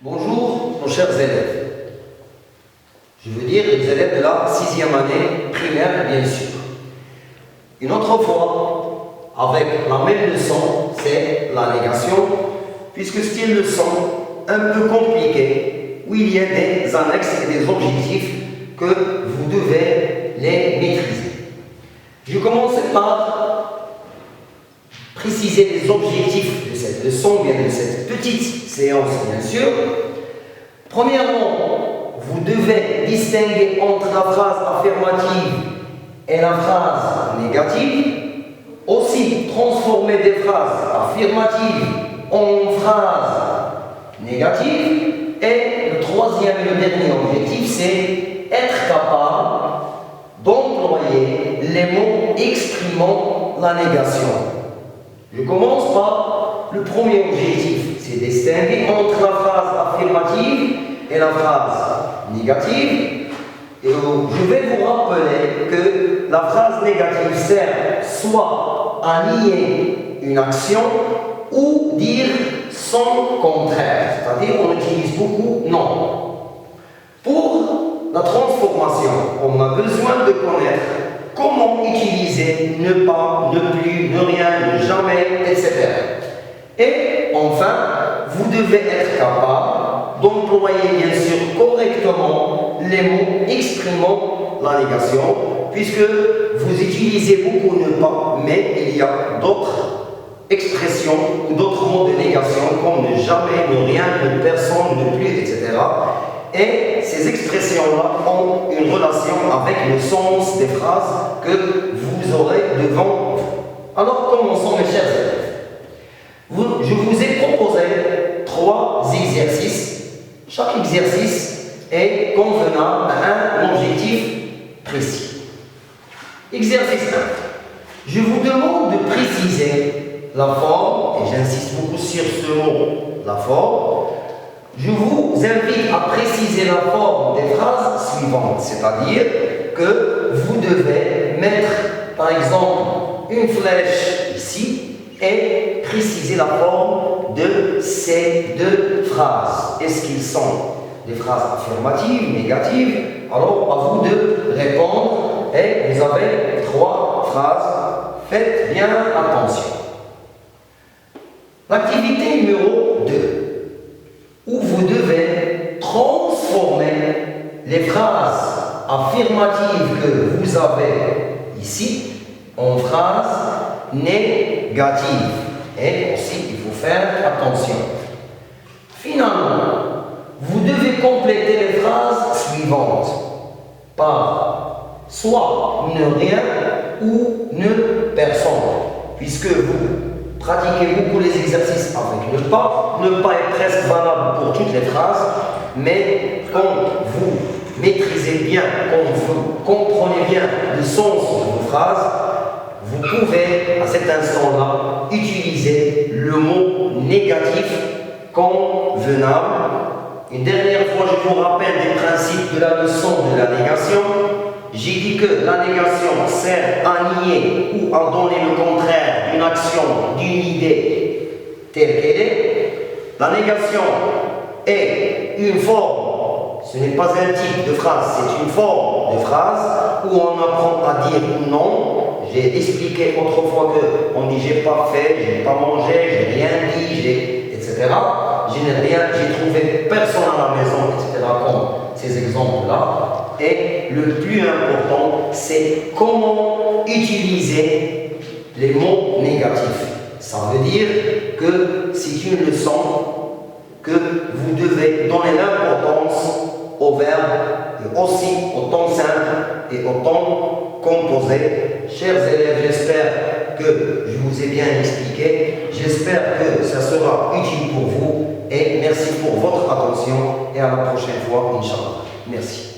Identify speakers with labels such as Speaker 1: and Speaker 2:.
Speaker 1: Bonjour, nos chers élèves. Je veux dire les élèves de la 6e année primaire, bien sûr. Une autre fois, avec la même leçon, c'est la négation, puisque c'est une leçon un peu compliquée, où il y a des annexes et des objectifs que vous devez les maîtriser. Je commence par préciser les objectifs de cette leçon, bien de cette petite séance, bien sûr. Premièrement, vous devez distinguer entre la phrase affirmative et la phrase négative. Aussi, transformer des phrases affirmatives en phrases négatives. Et le troisième et le dernier objectif, c'est être capable d'employer les mots exprimant la négation. Je commence par le premier objectif, c'est distinguer entre la phrase affirmative et la phrase négative. Et je vais vous rappeler que la phrase négative sert soit à nier une action ou dire son contraire, c'est-à-dire on utilise beaucoup non. Pour la transformation, on a besoin de connaître comment utiliser ne pas, ne plus, ne rien, ne jamais, etc. Et enfin, vous devez être capable d'employer bien sûr correctement les mots exprimant la négation, puisque vous utilisez beaucoup ne pas, mais il y a d'autres expressions ou d'autres mots de négation comme ne jamais, ne rien, ne personne, ne plus, etc. Et ces expressions-là ont une relation avec le sens des phrases que vous aurez devant vous. Alors commençons mes chers élèves. Je vous ai proposé 3 exercices. Chaque exercice est convenant à un objectif précis. Exercice 1. Je vous demande de préciser la forme, et j'insiste beaucoup sur ce mot, la forme. Je vous invite à préciser la forme des phrases suivantes, c'est-à-dire que vous devez mettre, par exemple, une flèche ici et préciser la forme de ces deux phrases. Est-ce qu'ils sont des phrases affirmatives, négatives? Alors, à vous de répondre et vous avez 3 phrases. Faites bien attention. L'activité numéro 2. Où vous devez transformer les phrases affirmatives que vous avez ici en phrases négatives. Et aussi, il faut faire attention. Finalement, vous devez compléter les phrases suivantes par soit ne rien ou ne personne, puisque vous pratiquez beaucoup les exercices avec ne pas est presque valable pour toutes les phrases, mais quand vous maîtrisez bien, quand vous comprenez bien le sens de vos phrases, vous pouvez à cet instant-là utiliser le mot négatif convenable. Une dernière fois, je vous rappelle des principes de la leçon de la négation. J'ai dit que la négation sert à nier ou à donner le contraire d'une action, d'une idée telle qu'elle est. La négation est une forme, ce n'est pas un type de phrase, c'est une forme de phrase où on apprend à dire non. J'ai expliqué autrefois qu'on dit j'ai pas fait, j'ai pas mangé, j'ai rien dit, etc. Je n'ai rien, j'ai trouvé personne à la maison, etc. comme ces exemples-là. Et le plus important, c'est comment utiliser les mots négatifs. Ça veut dire que c'est une leçon que vous devez donner l'importance au verbe et aussi au temps simple et au temps composé. Chers élèves, j'espère que je vous ai bien expliqué. J'espère que ça sera utile pour vous. Et merci pour votre attention. Et à la prochaine fois, Inch'Allah. Merci.